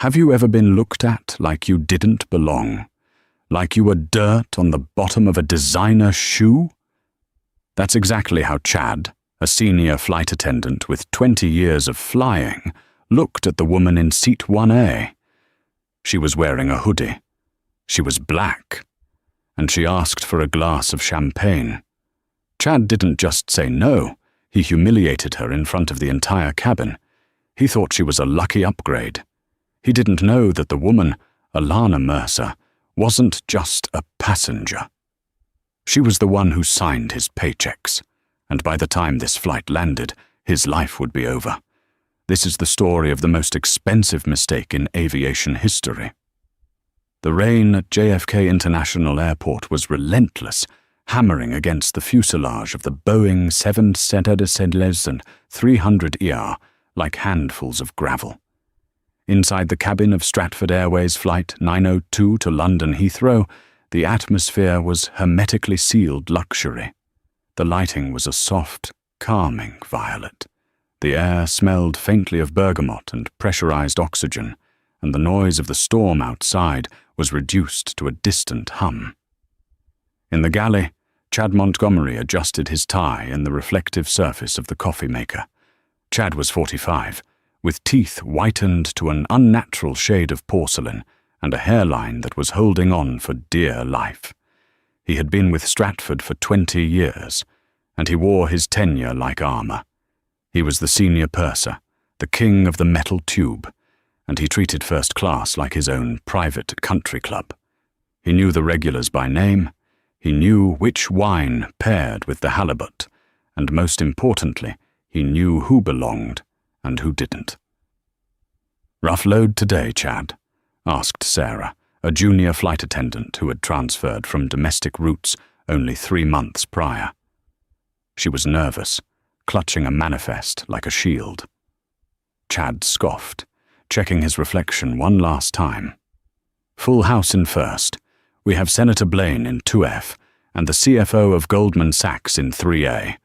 Have you ever been looked at like you didn't belong? Like you were dirt on the bottom of a designer shoe? That's exactly how Chad, a senior flight attendant with 20 years of flying, looked at the woman in seat 1A. She was wearing a hoodie. She was black. And she asked for a glass of champagne. Chad didn't just say no, he humiliated her in front of the entire cabin. He thought she was a lucky upgrade. He didn't know that the woman, Alana Mercer, wasn't just a passenger. She was the one who signed his paychecks, and by the time this flight landed, his life would be over. This is the story of the most expensive mistake in aviation history. The rain at JFK International Airport was relentless, hammering against the fuselage of the Boeing 777 and 300ER like handfuls of gravel. Inside the cabin of Stratford Airways Flight 902 to London Heathrow, the atmosphere was hermetically sealed luxury. The lighting was a soft, calming violet. The air smelled faintly of bergamot and pressurized oxygen, and the noise of the storm outside was reduced to a distant hum. In the galley, Chad Montgomery adjusted his tie in the reflective surface of the coffee maker. Chad was 45, with teeth whitened to an unnatural shade of porcelain and a hairline that was holding on for dear life. He had been with Stratford for 20 years, and he wore his tenure like armor. He was the senior purser, the king of the metal tube, and he treated first class like his own private country club. He knew the regulars by name, he knew which wine paired with the halibut, and most importantly, he knew who belonged and who didn't. "Rough load today, Chad?" asked Sarah, a junior flight attendant who had transferred from domestic routes only 3 months prior. She was nervous, clutching a manifest like a shield. Chad scoffed, checking his reflection one last time. "Full house in first. We have Senator Blaine in 2F and the CFO of Goldman Sachs in 3A.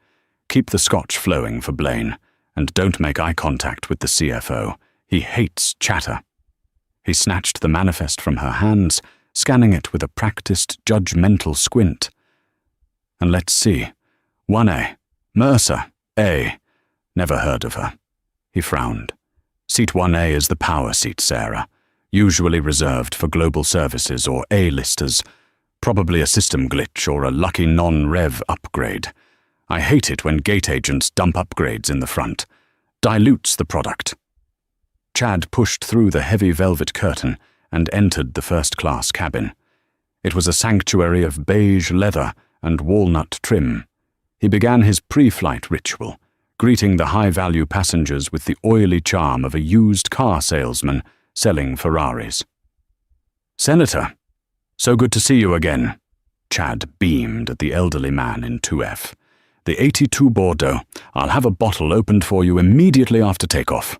Keep the scotch flowing for Blaine, and don't make eye contact with the CFO. He hates chatter." He snatched the manifest from her hands, scanning it with a practiced, judgmental squint. "And let's see. 1A. Mercer. A. Never heard of her." He frowned. "Seat 1A is the power seat, Sarah, usually reserved for global services or A-listers, probably a system glitch or a lucky non-rev upgrade. I hate it when gate agents dump upgrades in the front. Dilutes the product." Chad pushed through the heavy velvet curtain and entered the first-class cabin. It was a sanctuary of beige leather and walnut trim. He began his pre-flight ritual, greeting the high-value passengers with the oily charm of a used car salesman selling Ferraris. "Senator, so good to see you again." Chad beamed at the elderly man in 2F. "The 82 Bordeaux. I'll have a bottle opened for you immediately after takeoff."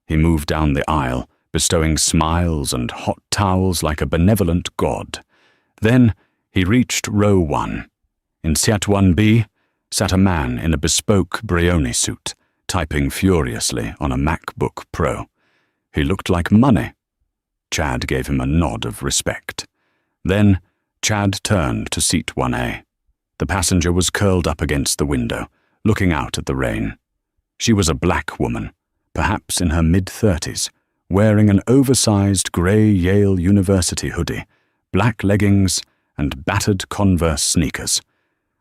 He moved down the aisle, bestowing smiles and hot towels like a benevolent god. Then he reached row 1. In Seat 1B sat a man in a bespoke Brioni suit, typing furiously on a MacBook Pro. He looked like money. Chad gave him a nod of respect. Then Chad turned to seat 1A. The passenger was curled up against the window, looking out at the rain. She was a black woman, perhaps in her mid-30s, wearing an oversized grey Yale University hoodie, black leggings, and battered Converse sneakers.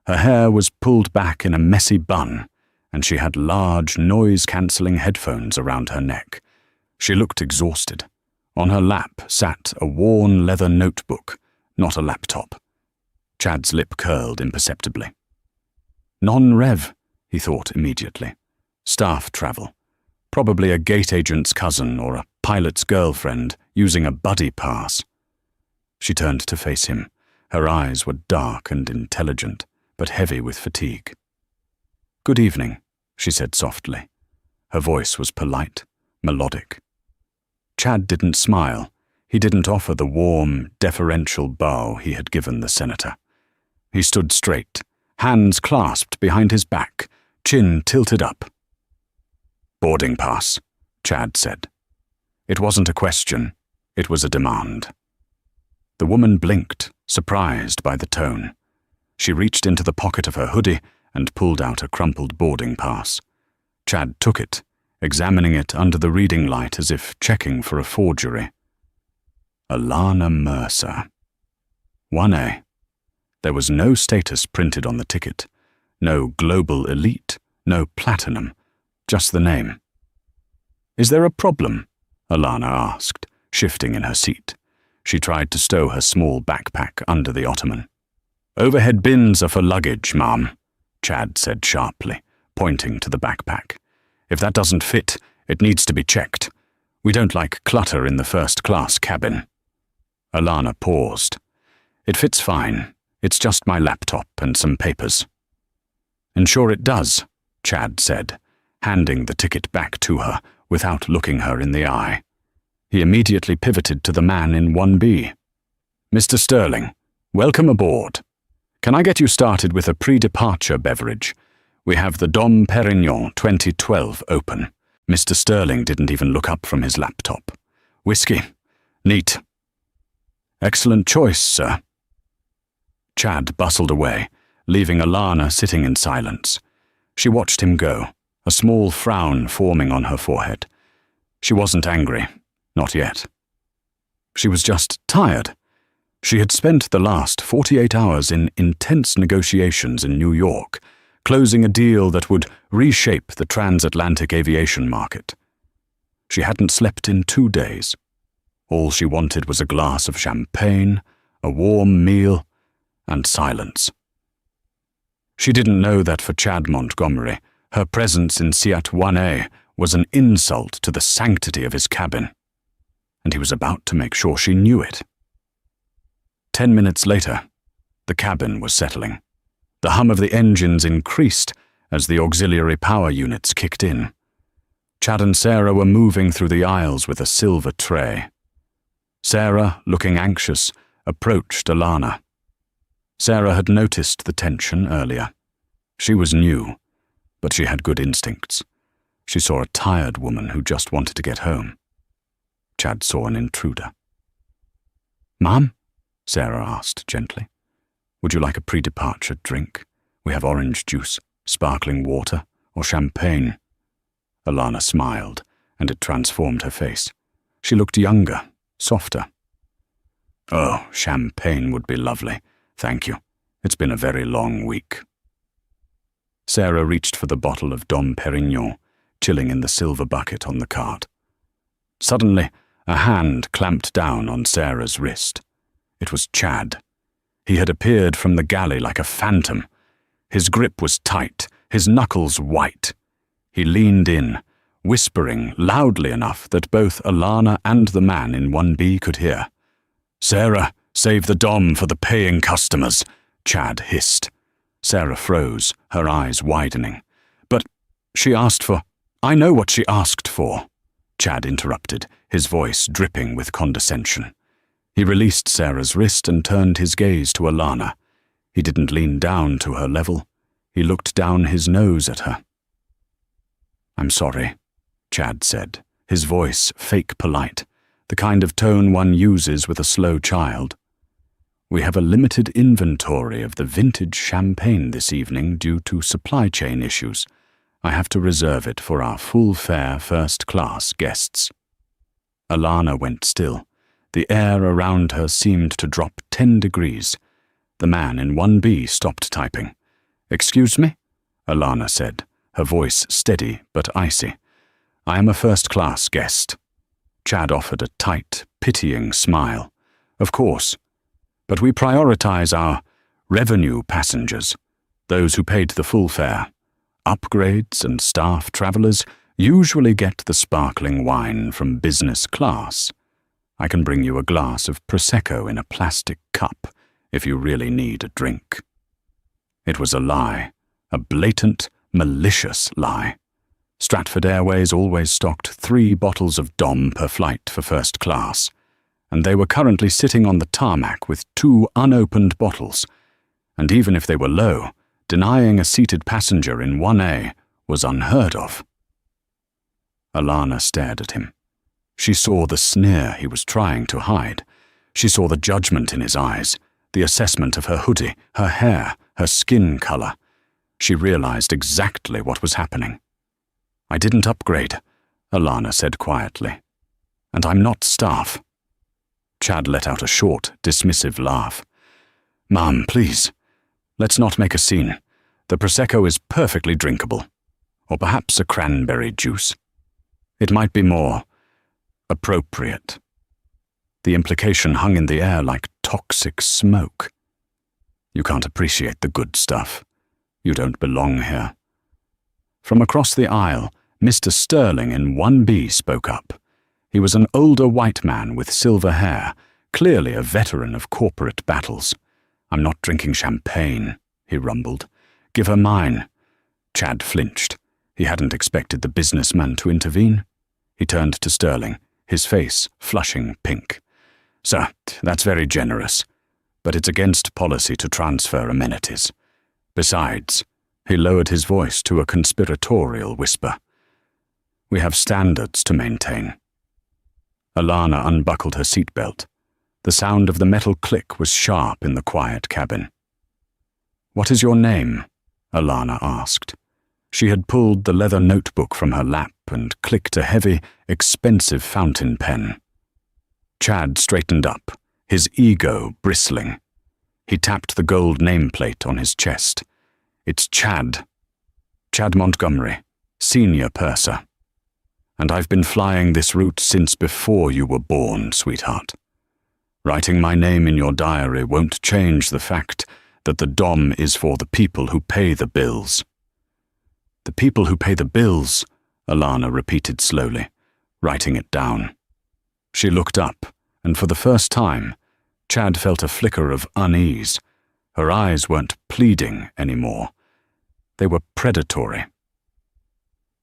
Her hair was pulled back in a messy bun, and she had large, noise-cancelling headphones around her neck. She looked exhausted. On her lap sat a worn leather notebook, not a laptop. Chad's lip curled imperceptibly. Non-rev, he thought immediately. Staff travel. Probably a gate agent's cousin or a pilot's girlfriend using a buddy pass. She turned to face him. Her eyes were dark and intelligent, but heavy with fatigue. "Good evening," she said softly. Her voice was polite, melodic. Chad didn't smile. He didn't offer the warm, deferential bow he had given the senator. He stood straight, hands clasped behind his back, chin tilted up. "Boarding pass," Chad said. It wasn't a question, it was a demand. The woman blinked, surprised by the tone. She reached into the pocket of her hoodie and pulled out a crumpled boarding pass. Chad took it, examining it under the reading light as if checking for a forgery. Alana Mercer. 1A. There was no status printed on the ticket. No global elite, no platinum, just the name. Is there a problem? Alana asked, shifting in her seat. She tried to stow her small backpack under the ottoman. Overhead bins are for luggage, ma'am, Chad said sharply, pointing to the backpack. If that doesn't fit, it needs to be checked. We don't like clutter in the first-class cabin. Alana paused. It fits fine. It's just my laptop and some papers. Ensure it does, Chad said, handing the ticket back to her without looking her in the eye. He immediately pivoted to the man in 1B. Mr. Sterling, welcome aboard. Can I get you started with a pre-departure beverage? We have the Dom Perignon 2012 open. Mr. Sterling didn't even look up from his laptop. Whiskey. Neat. Excellent choice, sir. Chad bustled away, leaving Alana sitting in silence. She watched him go, a small frown forming on her forehead. She wasn't angry, not yet. She was just tired. She had spent the last 48 hours in intense negotiations in New York, closing a deal that would reshape the transatlantic aviation market. She hadn't slept in 2 days. All she wanted was a glass of champagne, a warm meal, and silence. She didn't know that for Chad Montgomery, her presence in Seat 1A was an insult to the sanctity of his cabin, and he was about to make sure she knew it. 10 minutes later, the cabin was settling. The hum of the engines increased as the auxiliary power units kicked in. Chad and Sarah were moving through the aisles with a silver tray. Sarah, looking anxious, approached Alana. Sarah had noticed the tension earlier. She was new, but she had good instincts. She saw a tired woman who just wanted to get home. Chad saw an intruder. "Ma'am?" Sarah asked gently. "Would you like a pre-departure drink? We have orange juice, sparkling water, or champagne." Alana smiled, and it transformed her face. She looked younger, softer. "Oh, champagne would be lovely. Thank you. It's been a very long week." Sarah reached for the bottle of Dom Perignon, chilling in the silver bucket on the cart. Suddenly, a hand clamped down on Sarah's wrist. It was Chad. He had appeared from the galley like a phantom. His grip was tight, his knuckles white. He leaned in, whispering loudly enough that both Alana and the man in 1B could hear. "Sarah, save the Dom for the paying customers," Chad hissed. Sarah froze, her eyes widening. "But she asked for—" "I know what she asked for," Chad interrupted, his voice dripping with condescension. He released Sarah's wrist and turned his gaze to Alana. He didn't lean down to her level. He looked down his nose at her. "I'm sorry," Chad said, his voice fake polite, the kind of tone one uses with a slow child. "We have a limited inventory of the vintage champagne this evening due to supply chain issues. I have to reserve it for our full-fare first-class guests." Alana went still. The air around her seemed to drop 10 degrees. The man in 1B stopped typing. "Excuse me?" Alana said, her voice steady but icy. "I am a first-class guest." Chad offered a tight, pitying smile. "Of course. But we prioritize our revenue passengers, those who paid the full fare. Upgrades and staff travelers usually get the sparkling wine from business class. I can bring you a glass of Prosecco in a plastic cup if you really need a drink." It was a lie, a blatant, malicious lie. Stratford Airways always stocked 3 bottles of Dom per flight for first class, and they were currently sitting on the tarmac with 2 unopened bottles, and even if they were low, denying a seated passenger in 1A was unheard of. Alana stared at him. She saw the sneer he was trying to hide. She saw the judgment in his eyes, the assessment of her hoodie, her hair, her skin color. She realized exactly what was happening. "I didn't upgrade," Alana said quietly. "And I'm not staff." Chad let out a short, dismissive laugh. "Ma'am, please. Let's not make a scene. The Prosecco is perfectly drinkable. Or perhaps a cranberry juice. It might be more appropriate." The implication hung in the air like toxic smoke. "You can't appreciate the good stuff. You don't belong here." From across the aisle, Mr. Sterling in 1B spoke up. He was an older white man with silver hair, clearly a veteran of corporate battles. "I'm not drinking champagne," he rumbled. "Give her mine." Chad flinched. He hadn't expected the businessman to intervene. He turned to Sterling, his face flushing pink. "Sir, that's very generous, but it's against policy to transfer amenities. Besides," he lowered his voice to a conspiratorial whisper, "we have standards to maintain." Alana unbuckled her seatbelt. The sound of the metal click was sharp in the quiet cabin. "What is your name?" Alana asked. She had pulled the leather notebook from her lap and clicked a heavy, expensive fountain pen. Chad straightened up, his ego bristling. He tapped the gold nameplate on his chest. "It's Chad. Chad Montgomery, senior purser. And I've been flying this route since before you were born, sweetheart. Writing my name in your diary won't change the fact that the Dom is for the people who pay the bills." "The people who pay the bills," Alana repeated slowly, writing it down. She looked up, and for the first time, Chad felt a flicker of unease. Her eyes weren't pleading anymore. They were predatory.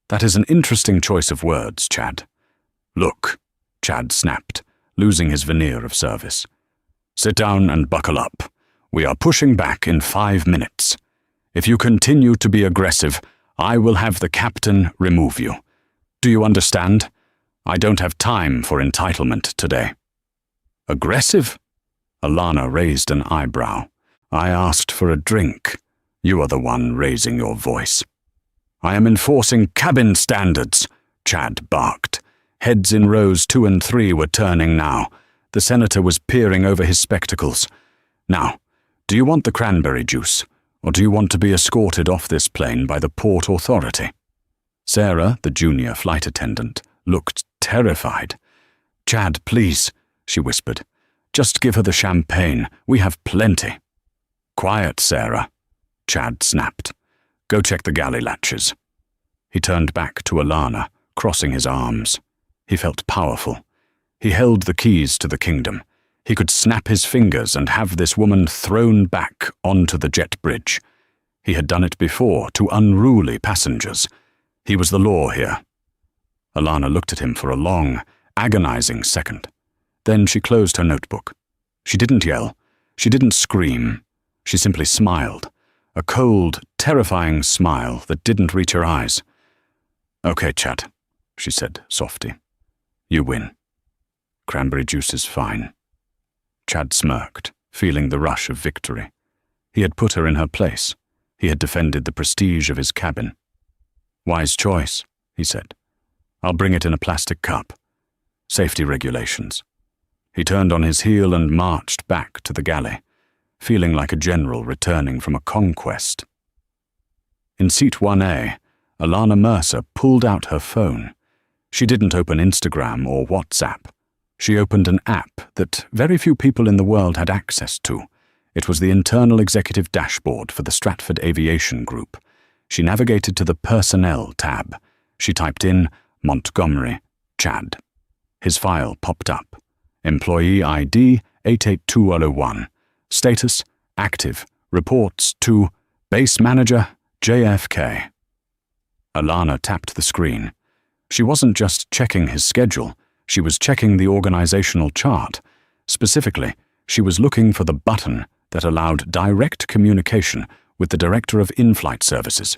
"That is an interesting choice of words, Chad." "Look," Chad snapped, losing his veneer of service. "Sit down and buckle up. We are pushing back in 5 minutes. If you continue to be aggressive, I will have the captain remove you. Do you understand? I don't have time for entitlement today." "Aggressive?" Alana raised an eyebrow. "I asked for a drink. You are the one raising your voice." "I am enforcing cabin standards," Chad barked. Heads in rows 2 and 3 were turning now. The senator was peering over his spectacles. "Now, do you want the cranberry juice, or do you want to be escorted off this plane by the Port Authority?" Sarah, the junior flight attendant, looked terrified. "Chad, please," she whispered. "Just give her the champagne. We have plenty." "Quiet, Sarah," Chad snapped. "Go check the galley latches." He turned back to Alana, crossing his arms. He felt powerful. He held the keys to the kingdom. He could snap his fingers and have this woman thrown back onto the jet bridge. He had done it before to unruly passengers. He was the law here. Alana looked at him for a long, agonizing second. Then she closed her notebook. She didn't yell. She didn't scream. She simply smiled. A cold, terrifying smile that didn't reach her eyes. "Okay, Chad," she said softly. "You win. Cranberry juice is fine." Chad smirked, feeling the rush of victory. He had put her in her place. He had defended the prestige of his cabin. "Wise choice," he said. "I'll bring it in a plastic cup. Safety regulations." He turned on his heel and marched back to the galley, feeling like a general returning from a conquest. In seat 1A, Alana Mercer pulled out her phone. She didn't open Instagram or WhatsApp. She opened an app that very few people in the world had access to. It was the internal executive dashboard for the Stratford Aviation Group. She navigated to the Personnel tab. She typed in Montgomery, Chad. His file popped up. Employee ID 88201. Status active. Reports to Base Manager JFK. Alana tapped the screen. She wasn't just checking his schedule. She was checking the organizational chart. Specifically, she was looking for the button that allowed direct communication with the Director of In-Flight Services.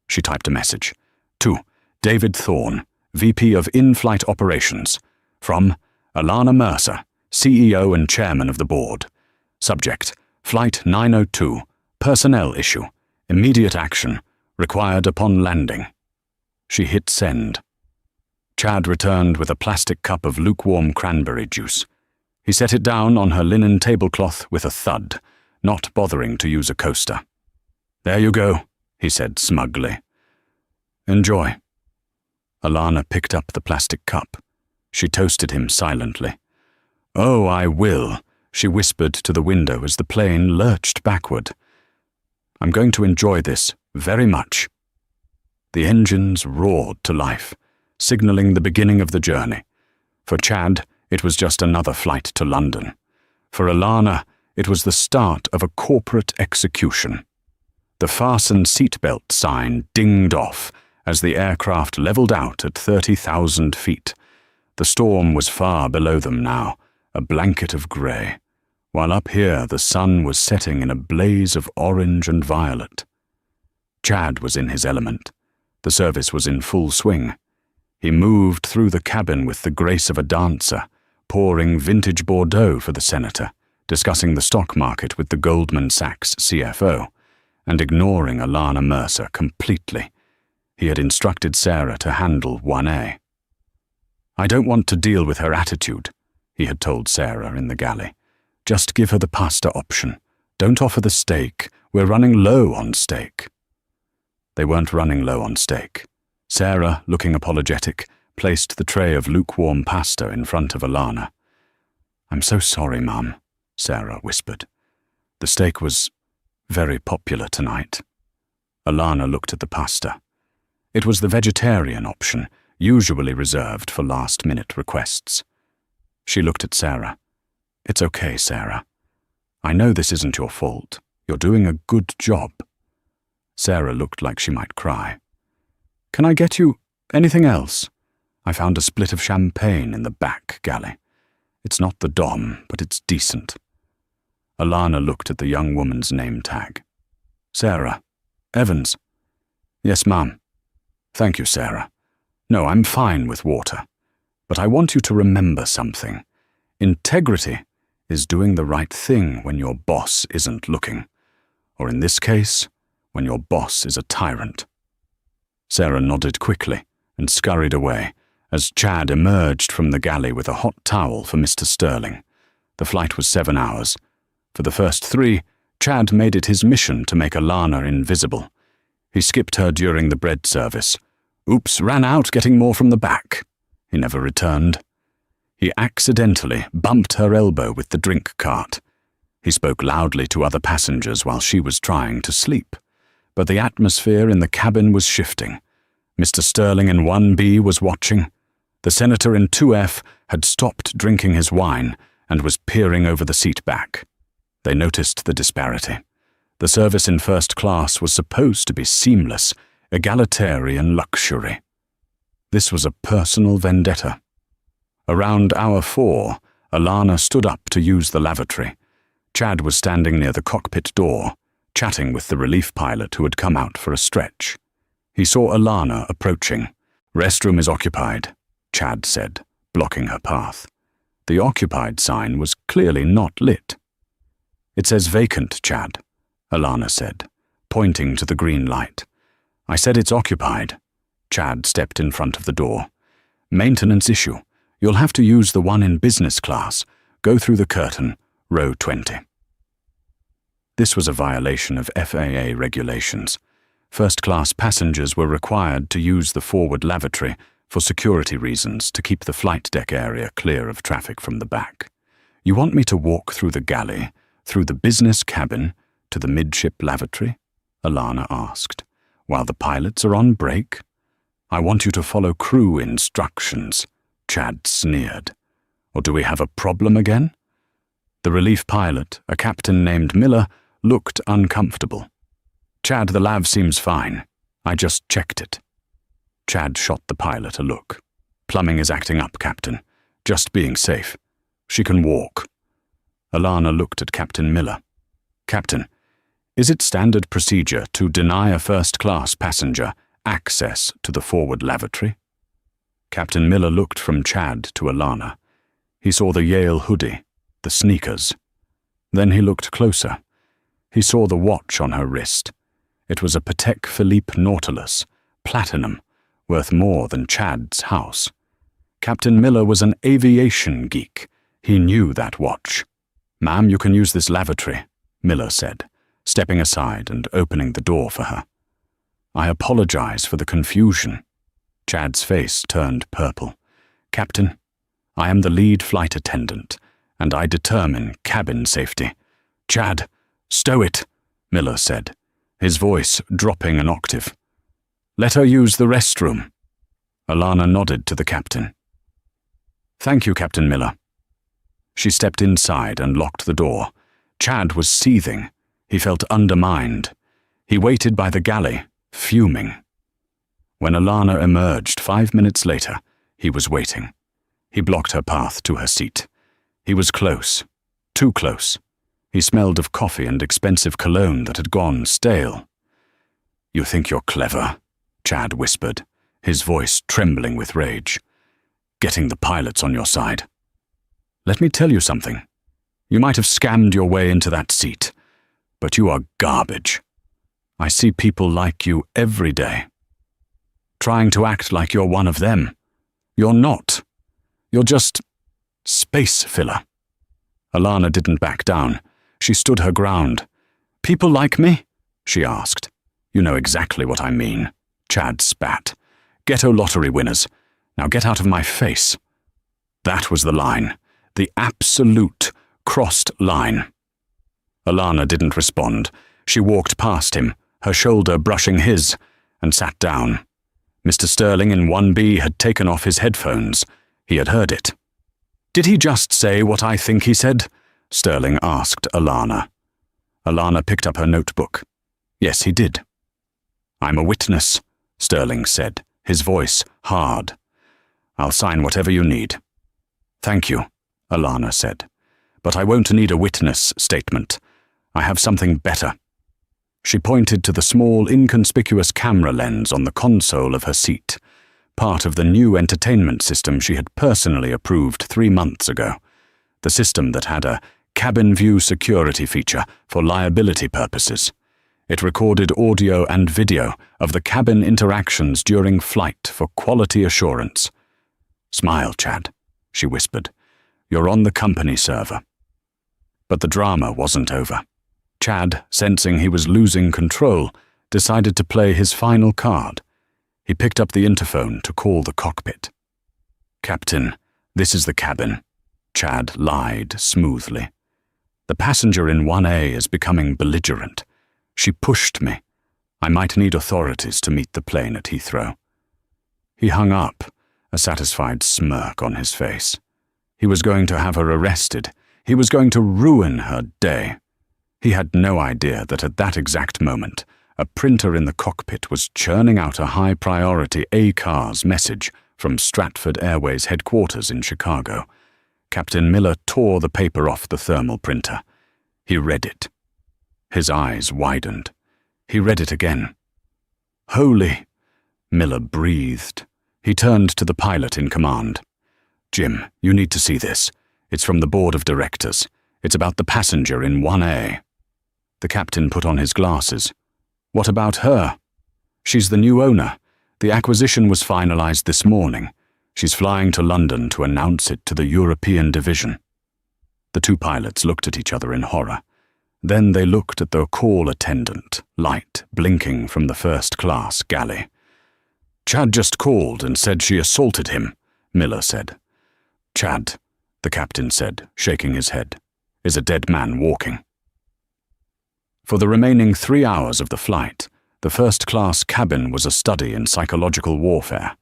She typed a message. To David Thorne, VP of In-Flight Operations. From Alana Mercer, CEO and Chairman of the Board. Subject, Flight 902, Personnel Issue, Immediate Action, Required upon landing. She hit send. Chad returned with a plastic cup of lukewarm cranberry juice. He set it down on her linen tablecloth with a thud, not bothering to use a coaster. "There you go," he said smugly. "Enjoy." Alana picked up the plastic cup. She toasted him silently. "Oh, I will," she whispered to the window as the plane lurched backward. "I'm going to enjoy this very much." The engines roared to life, signaling the beginning of the journey. For Chad, it was just another flight to London. For Alana, it was the start of a corporate execution. The fasten seatbelt sign dinged off as the aircraft leveled out at 30,000 feet. The storm was far below them now, a blanket of grey, while up here the sun was setting in a blaze of orange and violet. Chad was in his element. The service was in full swing. He moved through the cabin with the grace of a dancer, pouring vintage Bordeaux for the senator, discussing the stock market with the Goldman Sachs CFO, and ignoring Alana Mercer completely. He had instructed Sarah to handle 1A. "I don't want to deal with her attitude," he had told Sarah in the galley. "Just give her the pasta option. Don't offer the steak. We're running low on steak." They weren't running low on steak. Sarah, looking apologetic, placed the tray of lukewarm pasta in front of Alana. "I'm so sorry, Mum," Sarah whispered. "The steak was very popular tonight." Alana looked at the pasta. It was the vegetarian option, usually reserved for last-minute requests. She looked at Sarah. "It's okay, Sarah. I know this isn't your fault. You're doing a good job." Sarah looked like she might cry. "Can I get you anything else? I found a split of champagne in the back galley. It's not the Dom, but it's decent." Alana looked at the young woman's name tag. "Sarah. Evans." "Yes, Mum." "Thank you, Sarah. No, I'm fine with water. But I want you to remember something. Integrity is doing the right thing when your boss isn't looking. Or in this case, when your boss is a tyrant." Sarah nodded quickly and scurried away as Chad emerged from the galley with a hot towel for Mr. Sterling. The flight was 7 hours. For the first 3, Chad made it his mission to make Alana invisible. He skipped her during the bread service. "Oops, ran out getting more from the back." He never returned. He accidentally bumped her elbow with the drink cart. He spoke loudly to other passengers while she was trying to sleep. But the atmosphere in the cabin was shifting. Mr. Sterling in 1B was watching. The senator in 2F had stopped drinking his wine and was peering over the seat back. They noticed the disparity. The service in first class was supposed to be seamless, egalitarian luxury. This was a personal vendetta. Around hour 4, Alana stood up to use the lavatory. Chad was standing near the cockpit door, chatting with the relief pilot who had come out for a stretch. He saw Alana approaching. "Restroom is occupied," Chad said, blocking her path. The occupied sign was clearly not lit. "It says vacant, Chad," Alana said, pointing to the green light. "I said it's occupied." Chad stepped in front of the door. "Maintenance issue. You'll have to use the one in business class. Go through the curtain, row 20. This was a violation of FAA regulations. First-class passengers were required to use the forward lavatory for security reasons to keep the flight deck area clear of traffic from the back. "You want me to walk through the galley, through the business cabin, to the midship lavatory?" Alana asked. "While the pilots are on break?" "I want you to follow crew instructions," Chad sneered. "Or do we have a problem again?" The relief pilot, a captain named Miller, looked uncomfortable. "Chad, the lav seems fine. I just checked it." Chad shot the pilot a look. "Plumbing is acting up, Captain. Just being safe. She can walk." Alana looked at Captain Miller. "Captain, is it standard procedure to deny a first-class passenger access to the forward lavatory?" Captain Miller looked from Chad to Alana. He saw the Yale hoodie, the sneakers. Then he looked closer. He saw the watch on her wrist. It was a Patek Philippe Nautilus, platinum, worth more than Chad's house. Captain Miller was an aviation geek. He knew that watch. "Ma'am, you can use this lavatory," Miller said, stepping aside and opening the door for her. "I apologize for the confusion." Chad's face turned purple. "Captain, I am the lead flight attendant, and I determine cabin safety." "Chad, stow it," Miller said, his voice dropping an octave. "Let her use the restroom." Alana nodded to the captain. "Thank you, Captain Miller." She stepped inside and locked the door. Chad was seething. He felt undermined. He waited by the galley, fuming. When Alana emerged 5 minutes later, he was waiting. He blocked her path to her seat. He was close, too close. He smelled of coffee and expensive cologne that had gone stale. "You think you're clever," Chad whispered, his voice trembling with rage. "Getting the pilots on your side. Let me tell you something. You might have scammed your way into that seat, but you are garbage. I see people like you every day. Trying to act like you're one of them. You're not. You're just space filler." Alana didn't back down. She stood her ground. "People like me?" she asked. "You know exactly what I mean," Chad spat. "Ghetto lottery winners. Now get out of my face." That was the line. The absolute crossed line. Alana didn't respond. She walked past him, her shoulder brushing his, and sat down. Mr. Sterling in 1B had taken off his headphones. He had heard it. "Did he just say what I think he said?" Sterling asked Alana. Alana picked up her notebook. "Yes, he did." "I'm a witness," Sterling said, his voice hard. "I'll sign whatever you need." "Thank you," Alana said. "But I won't need a witness statement. I have something better." She pointed to the small, inconspicuous camera lens on the console of her seat, part of the new entertainment system she had personally approved 3 months ago, the system that had a cabin view security feature for liability purposes. It recorded audio and video of the cabin interactions during flight for quality assurance. "Smile, Chad," she whispered. "You're on the company server." But the drama wasn't over. Chad, sensing he was losing control, decided to play his final card. He picked up the interphone to call the cockpit. "Captain, this is the cabin," Chad lied smoothly. "The passenger in 1A is becoming belligerent. She pushed me. I might need authorities to meet the plane at Heathrow." He hung up, a satisfied smirk on his face. He was going to have her arrested. He was going to ruin her day. He had no idea that at that exact moment, a printer in the cockpit was churning out a high-priority ACARS message from Stratford Airways headquarters in Chicago. Captain Miller tore the paper off the thermal printer. He read it. His eyes widened. He read it again. "Holy," Miller breathed. He turned to the pilot in command. "Jim, you need to see this. It's from the board of directors. It's about the passenger in 1A. The captain put on his glasses. "What about her?" "She's the new owner. The acquisition was finalized this morning. She's flying to London to announce it to the European division." The two pilots looked at each other in horror. Then they looked at the call attendant, light blinking from the first-class galley. "Chad just called and said she assaulted him," Miller said. "Chad," the captain said, shaking his head, "is a dead man walking." For the remaining 3 hours of the flight, the first-class cabin was a study in psychological warfare.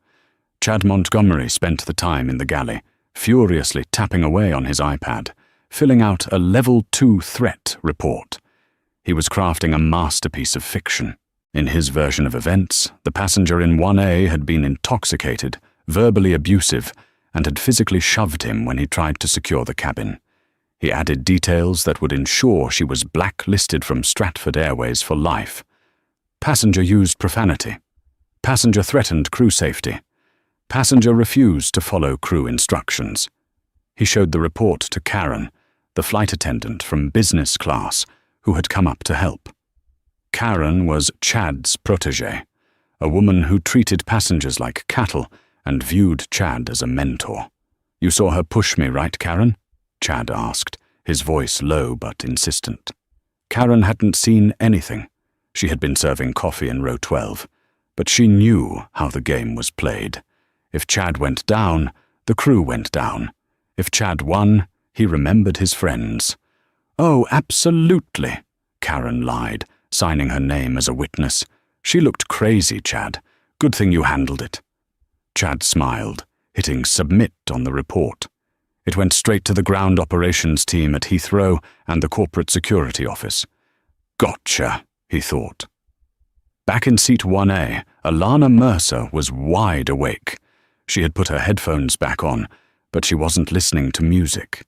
Chad Montgomery spent the time in the galley, furiously tapping away on his iPad, filling out a Level 2 threat report. He was crafting a masterpiece of fiction. In his version of events, the passenger in 1A had been intoxicated, verbally abusive, and had physically shoved him when he tried to secure the cabin. He added details that would ensure she was blacklisted from Stratford Airways for life. Passenger used profanity. Passenger threatened crew safety. Passenger refused to follow crew instructions. He showed the report to Karen, the flight attendant from business class, who had come up to help. Karen was Chad's protégée, a woman who treated passengers like cattle and viewed Chad as a mentor. "You saw her push me, right, Karen?" Chad asked, his voice low but insistent. Karen hadn't seen anything. She had been serving coffee in row 12, but she knew how the game was played. If Chad went down, the crew went down. If Chad won, he remembered his friends. "Oh, absolutely," Karen lied, signing her name as a witness. "She looked crazy, Chad. Good thing you handled it." Chad smiled, hitting submit on the report. It went straight to the ground operations team at Heathrow and the corporate security office. Gotcha, he thought. Back in seat 1A, Alana Mercer was wide awake. She had put her headphones back on, but she wasn't listening to music.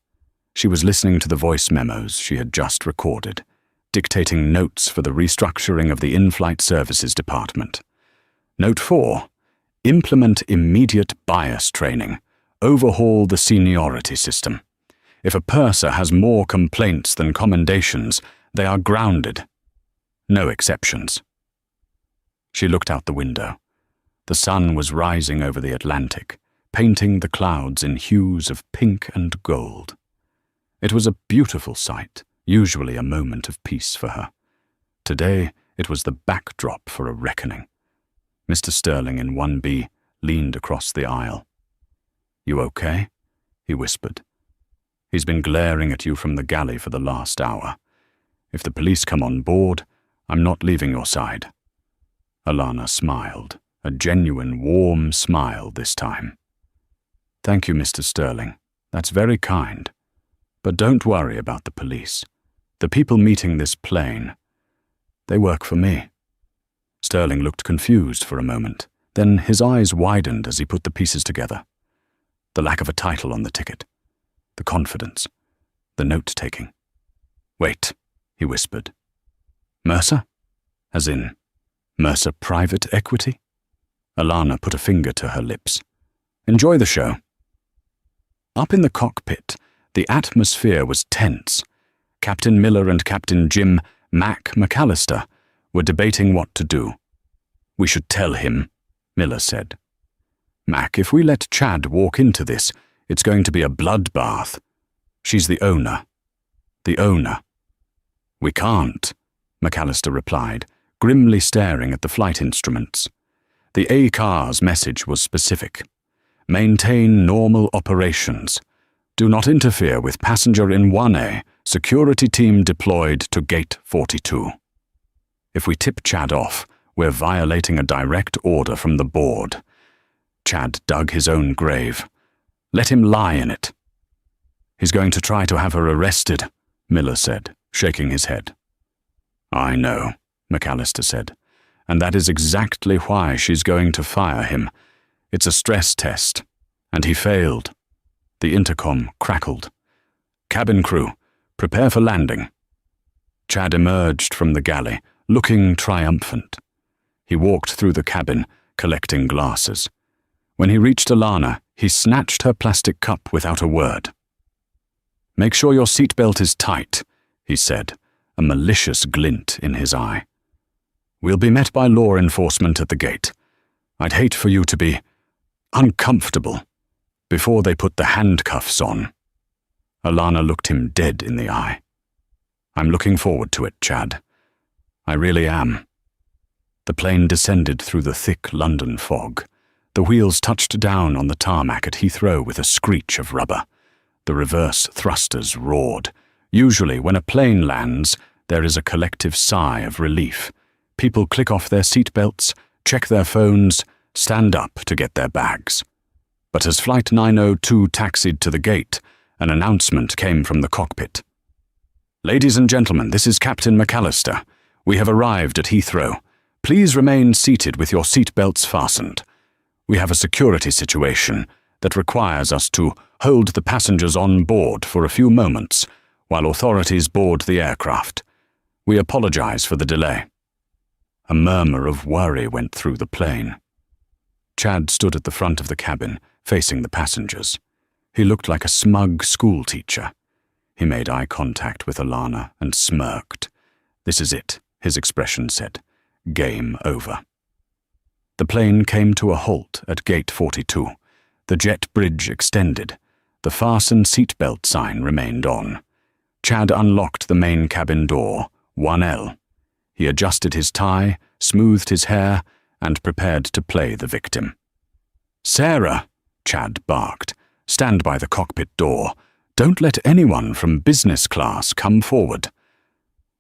She was listening to the voice memos she had just recorded, dictating notes for the restructuring of the in-flight services department. Note 4. Implement immediate bias training. Overhaul the seniority system. If a purser has more complaints than commendations, they are grounded. No exceptions. She looked out the window. The sun was rising over the Atlantic, painting the clouds in hues of pink and gold. It was a beautiful sight, usually a moment of peace for her. Today, it was the backdrop for a reckoning. Mr. Sterling in 1B leaned across the aisle. "You okay?" he whispered. "He's been glaring at you from the galley for the last hour. If the police come on board, I'm not leaving your side." Alana smiled, a genuine warm smile this time. "Thank you, Mr. Sterling. That's very kind. But don't worry about the police. The people meeting this plane, they work for me." Sterling looked confused for a moment. Then his eyes widened as he put the pieces together. The lack of a title on the ticket, the confidence, the note-taking. "Wait," he whispered. "Mercer? As in, Mercer Private Equity?" Alana put a finger to her lips. "Enjoy the show." Up in the cockpit, the atmosphere was tense. Captain Miller and Captain Jim Mac McAllister were debating what to do. "We should tell him," Miller said. "Mac, if we let Chad walk into this, it's going to be a bloodbath. She's the owner." "The owner." "We can't," McAllister replied, grimly staring at the flight instruments. The ACAR's message was specific. "Maintain normal operations. Do not interfere with passenger in 1A. Security team deployed to gate 42. If we tip Chad off, we're violating a direct order from the board." Chad dug his own grave. "Let him lie in it." "He's going to try to have her arrested," Miller said, shaking his head. "I know," McAllister said, "and that is exactly why she's going to fire him. It's a stress test, and he failed." The intercom crackled. "Cabin crew, prepare for landing." Chad emerged from the galley, looking triumphant. He walked through the cabin, collecting glasses. When he reached Alana, he snatched her plastic cup without a word. "Make sure your seatbelt is tight," he said, a malicious glint in his eye. "We'll be met by law enforcement at the gate. I'd hate for you to be uncomfortable before they put the handcuffs on." Alana looked him dead in the eye. "I'm looking forward to it, Chad. I really am." The plane descended through the thick London fog. The wheels touched down on the tarmac at Heathrow with a screech of rubber. The reverse thrusters roared. Usually, when a plane lands, there is a collective sigh of relief. People click off their seatbelts, check their phones, stand up to get their bags. But as Flight 902 taxied to the gate, an announcement came from the cockpit. "Ladies and gentlemen, this is Captain McAllister. We have arrived at Heathrow. Please remain seated with your seatbelts fastened. We have a security situation that requires us to hold the passengers on board for a few moments while authorities board the aircraft. We apologize for the delay." A murmur of worry went through the plane. Chad stood at the front of the cabin, facing the passengers. He looked like a smug schoolteacher. He made eye contact with Alana and smirked. "This is it," his expression said. "Game over." The plane came to a halt at Gate 42. The jet bridge extended. The fasten seatbelt sign remained on. Chad unlocked the main cabin door, 1L. He adjusted his tie, smoothed his hair, and prepared to play the victim. "Sarah," Chad barked, "stand by the cockpit door. Don't let anyone from business class come forward."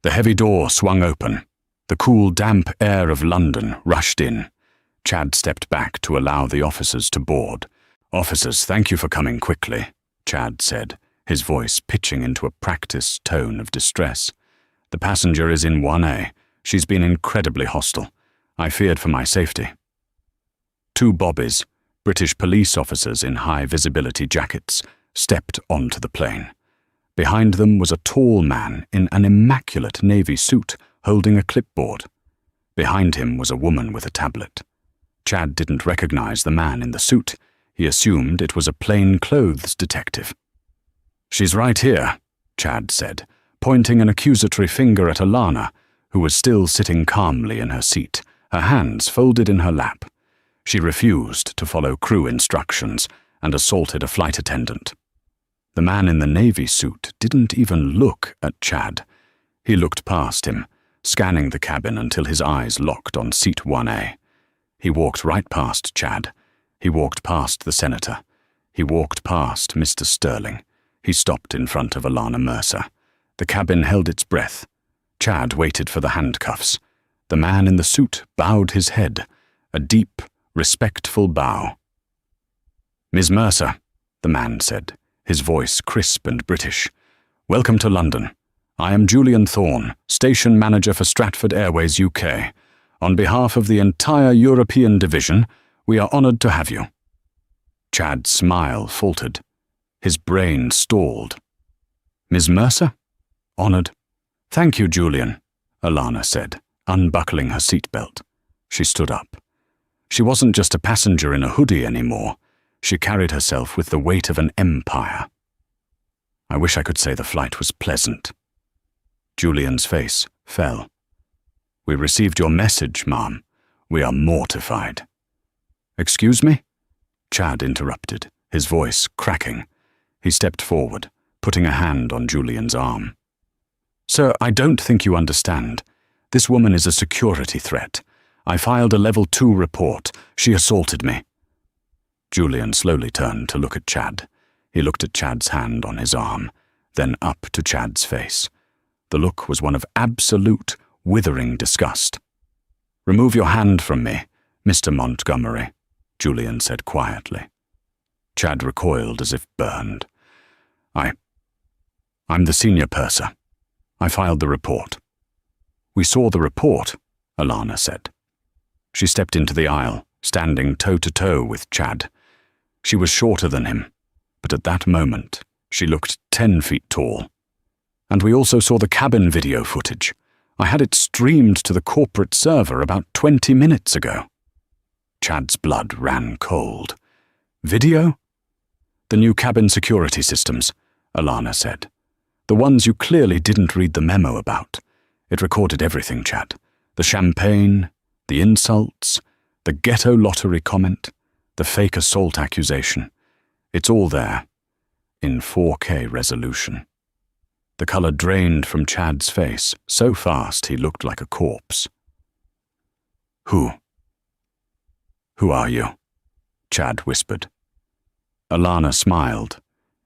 The heavy door swung open. The cool, damp air of London rushed in. Chad stepped back to allow the officers to board. "Officers, thank you for coming quickly," Chad said, his voice pitching into a practiced tone of distress. "The passenger is in 1A. She's been incredibly hostile. I feared for my safety." Two bobbies, British police officers in high-visibility jackets, stepped onto the plane. Behind them was a tall man in an immaculate navy suit holding a clipboard. Behind him was a woman with a tablet. Chad didn't recognize the man in the suit. He assumed it was a plainclothes detective. "She's right here," Chad said, pointing an accusatory finger at Alana, who was still sitting calmly in her seat, her hands folded in her lap. She refused to follow crew instructions and assaulted a flight attendant. The man in the navy suit didn't even look at Chad. He looked past him, scanning the cabin until his eyes locked on seat 1A. He walked right past Chad. He walked past the senator. He walked past Mr. Sterling. He stopped in front of Alana Mercer. The cabin held its breath. Chad waited for the handcuffs. The man in the suit bowed his head, a deep, respectful bow. "Ms. Mercer," the man said, his voice crisp and British. "Welcome to London. I am Julian Thorne, station manager for Stratford Airways UK. On behalf of the entire European division, we are honoured to have you." Chad's smile faltered. His brain stalled. "Ms. Mercer? Honoured." "Thank you, Julian," Alana said, unbuckling her seatbelt. She stood up. She wasn't just a passenger in a hoodie anymore. She carried herself with the weight of an empire. "I wish I could say the flight was pleasant." Julian's face fell. "We received your message, ma'am. We are mortified." "Excuse me?" Chad interrupted, his voice cracking. He stepped forward, putting a hand on Julian's arm. "Sir, I don't think you understand. This woman is a security threat. I filed a level 2 report. She assaulted me." Julian slowly turned to look at Chad. He looked at Chad's hand on his arm, then up to Chad's face. The look was one of absolute, withering disgust. "Remove your hand from me, Mr. Montgomery," Julian said quietly. Chad recoiled as if burned. I'm the senior purser. I filed the report." "We saw the report," Alana said. She stepped into the aisle, standing toe-to-toe with Chad. She was shorter than him, but at that moment, she looked 10 feet tall. "And we also saw the cabin video footage. I had it streamed to the corporate server about 20 minutes ago." Chad's blood ran cold. "Video?" "The new cabin security systems," Alana said. "The ones you clearly didn't read the memo about. It recorded everything, Chad. The champagne, the insults, the ghetto lottery comment, the fake assault accusation. It's all there, in 4K resolution." The color drained from Chad's face so fast he looked like a corpse. Who are you?" Chad whispered. Alana smiled.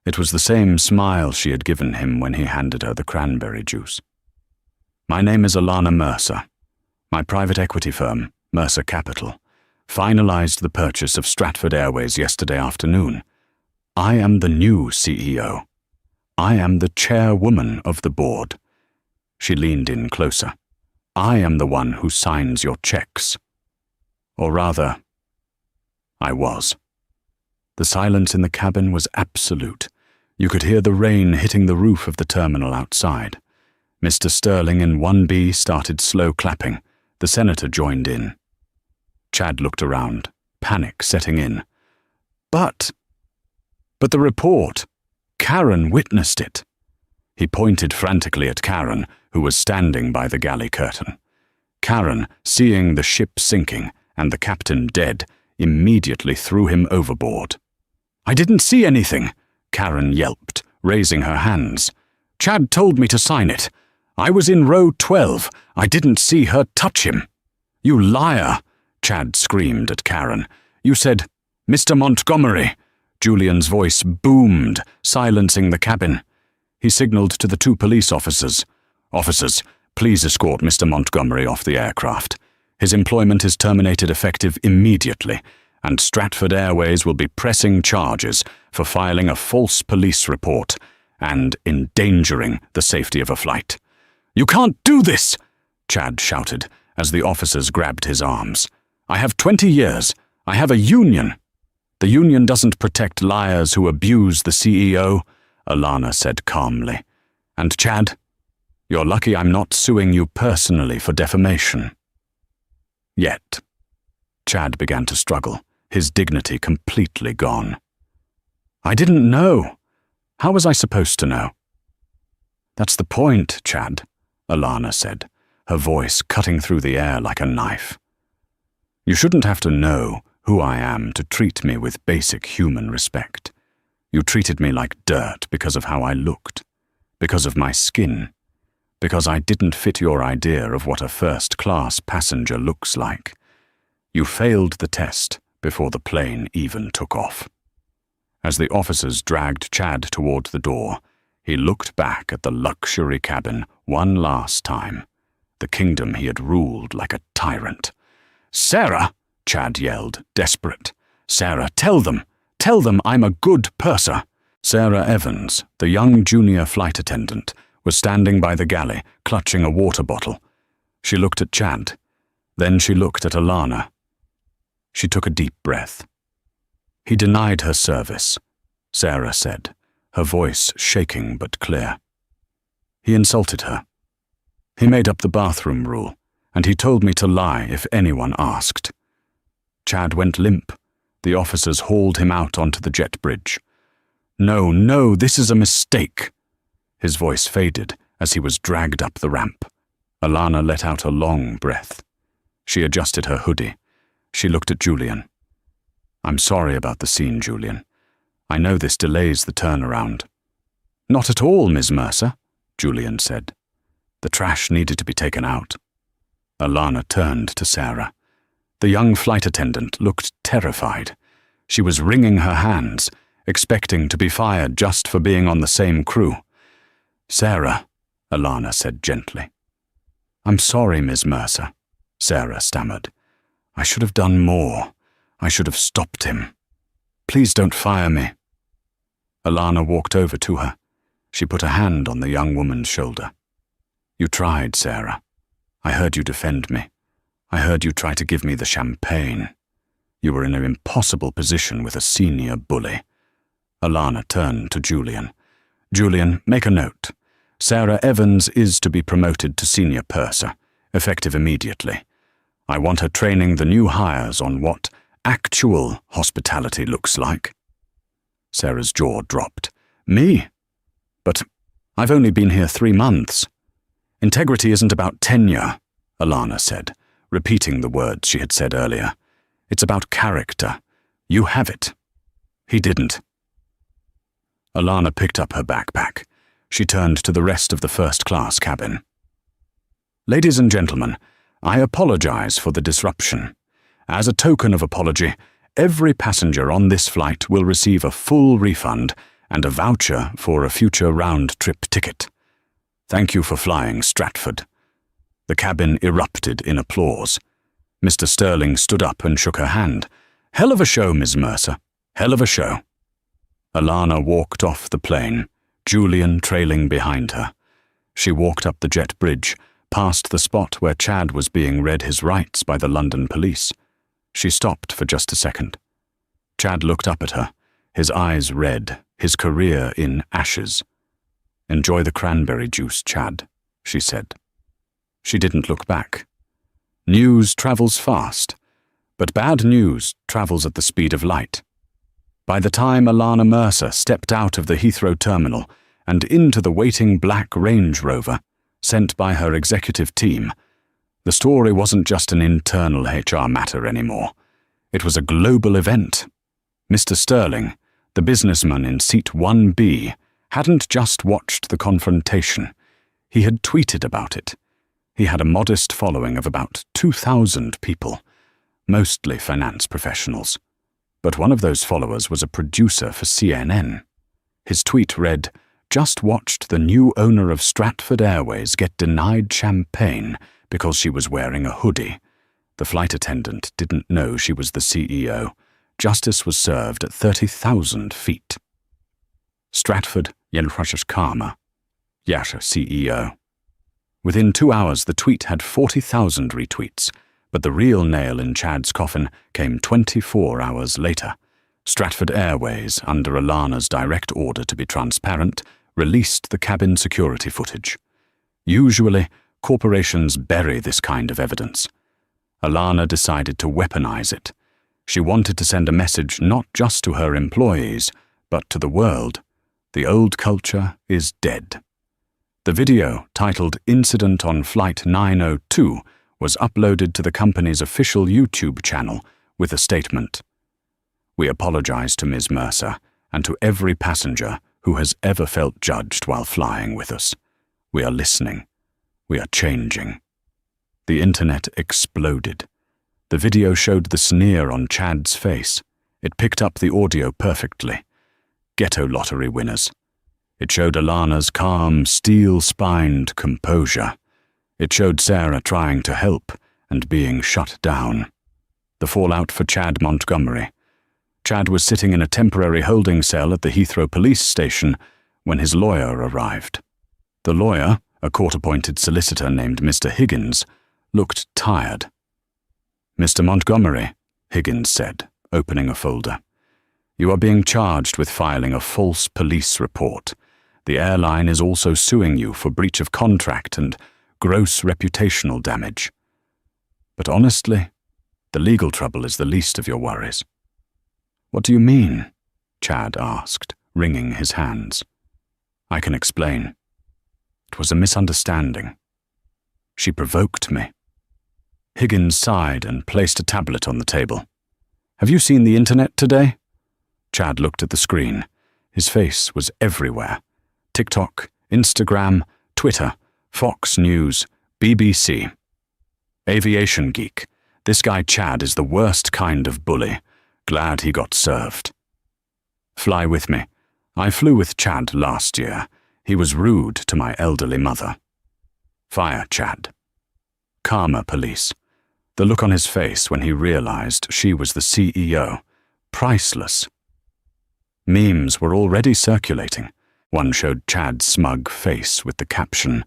It was the same smile she had given him when he handed her the cranberry juice. "My name is Alana Mercer. My private equity firm, Mercer Capital, finalized the purchase of Stratford Airways yesterday afternoon. I am the new CEO. I am the chairwoman of the board." She leaned in closer. "I am the one who signs your checks. Or rather, I was." The silence in the cabin was absolute. You could hear the rain hitting the roof of the terminal outside. Mr. Sterling in 1B started slow clapping. The senator joined in. Chad looked around, panic setting in. But the report. Karen witnessed it. He pointed frantically at Karen, who was standing by the galley curtain. Karen, seeing the ship sinking and the captain dead, immediately threw him overboard. "I didn't see anything," Karen yelped, raising her hands. "Chad told me to sign it. I was in row 12. I didn't see her touch him." "You liar!" Chad screamed at Karen. "You said, 'Mr. Montgomery.'" Julian's voice boomed, silencing the cabin. He signaled to the 2 police officers. "Officers, please escort Mr. Montgomery off the aircraft. His employment is terminated effective immediately, and Stratford Airways will be pressing charges for filing a false police report and endangering the safety of a flight." "You can't do this!" Chad shouted as the officers grabbed his arms. "I have 20 years. I have a union." "The union doesn't protect liars who abuse the CEO," Alana said calmly. "And Chad, you're lucky I'm not suing you personally for defamation." Yet, Chad began to struggle, his dignity completely gone. "I didn't know. How was I supposed to know?" "That's the point, Chad," Alana said, her voice cutting through the air like a knife. "You shouldn't have to know who I am to treat me with basic human respect. You treated me like dirt because of how I looked, because of my skin, because I didn't fit your idea of what a first-class passenger looks like. You failed the test before the plane even took off." As the officers dragged Chad toward the door, he looked back at the luxury cabin one last time, the kingdom he had ruled like a tyrant. "Sarah!" Chad yelled, desperate. "Sarah, tell them I'm a good purser." Sarah Evans, the young junior flight attendant, was standing by the galley, clutching a water bottle. She looked at Chad. Then she looked at Alana. She took a deep breath. "He denied her service," Sarah said, her voice shaking but clear. "He insulted her. He made up the bathroom rule, and he told me to lie if anyone asked." Chad went limp. The officers hauled him out onto the jet bridge. No, this is a mistake." His voice faded as he was dragged up the ramp. Alana let out a long breath. She adjusted her hoodie. She looked at Julian. "I'm sorry about the scene, Julian. I know this delays the turnaround." "Not at all, Ms. Mercer," Julian said. "The trash needed to be taken out." Alana turned to Sarah. The young flight attendant looked terrified. She was wringing her hands, expecting to be fired just for being on the same crew. "Sarah," Alana said gently. "I'm sorry, Ms. Mercer," Sarah stammered. "I should have done more. I should have stopped him. Please don't fire me." Alana walked over to her. She put a hand on the young woman's shoulder. "You tried, Sarah. I heard you defend me. I heard you try to give me the champagne. You were in an impossible position with a senior bully." Alana turned to Julian. "Julian, make a note. Sarah Evans is to be promoted to senior purser, effective immediately. I want her training the new hires on what actual hospitality looks like." Sarah's jaw dropped. "Me? But I've only been here 3 months." "Integrity isn't about tenure," Alana said, repeating the words she had said earlier. "It's about character. You have it. He didn't." Alana picked up her backpack. She turned to the rest of the first-class cabin. "Ladies and gentlemen, I apologize for the disruption. As a token of apology, every passenger on this flight will receive a full refund and a voucher for a future round-trip ticket. Thank you for flying Stratford." The cabin erupted in applause. Mr. Sterling stood up and shook her hand. "Hell of a show, Ms. Mercer. Hell of a show." Alana walked off the plane, Julian trailing behind her. She walked up the jet bridge, past the spot where Chad was being read his rights by the London police. She stopped for just a second. Chad looked up at her, his eyes red, his career in ashes. "Enjoy the cranberry juice, Chad," she said. She didn't look back. News travels fast. But bad news travels at the speed of light. By the time Alana Mercer stepped out of the Heathrow terminal and into the waiting black Range Rover, sent by her executive team, the story wasn't just an internal HR matter anymore. It was a global event. Mr. Sterling, the businessman in seat 1B, hadn't just watched the confrontation. He had tweeted about it. He had a modest following of about 2,000 people, mostly finance professionals. But one of those followers was a producer for CNN. His tweet read, "Just watched the new owner of Stratford Airways get denied champagne because she was wearing a hoodie. The flight attendant didn't know she was the CEO. Justice was served at 30,000 feet." Stratford Jelfrash's Karma, Yasha CEO. Within 2 hours, the tweet had 40,000 retweets, but the real nail in Chad's coffin came 24 hours later. Stratford Airways, under Alana's direct order to be transparent, released the cabin security footage. Usually, corporations bury this kind of evidence. Alana decided to weaponize it. She wanted to send a message not just to her employees, but to the world. The old culture is dead. The video, titled Incident on Flight 902, was uploaded to the company's official YouTube channel with a statement. "We apologize to Ms. Mercer and to every passenger who has ever felt judged while flying with us. We are listening. We are changing." The internet exploded. The video showed the sneer on Chad's face. It picked up the audio perfectly. Ghetto lottery winners. It showed Alana's calm, steel-spined composure. It showed Sarah trying to help and being shut down. The fallout for Chad Montgomery. Chad was sitting in a temporary holding cell at the Heathrow police station when his lawyer arrived. The lawyer, a court-appointed solicitor named Mr. Higgins, looked tired. "Mr. Montgomery," Higgins said, opening a folder, "you are being charged with filing a false police report. The airline is also suing you for breach of contract and gross reputational damage. But honestly, the legal trouble is the least of your worries." "What do you mean?" Chad asked, wringing his hands. "I can explain. It was a misunderstanding. She provoked me." Higgins sighed and placed a tablet on the table. "Have you seen the internet today?" Chad looked at the screen. His face was everywhere. TikTok, Instagram, Twitter, Fox News, BBC. "Aviation geek. This guy Chad is the worst kind of bully. Glad he got served." "Fly with me. I flew with Chad last year. He was rude to my elderly mother." "Fire Chad." Karma police. The look on his face when he realized she was the CEO. Priceless. Memes were already circulating. One showed Chad's smug face with the caption,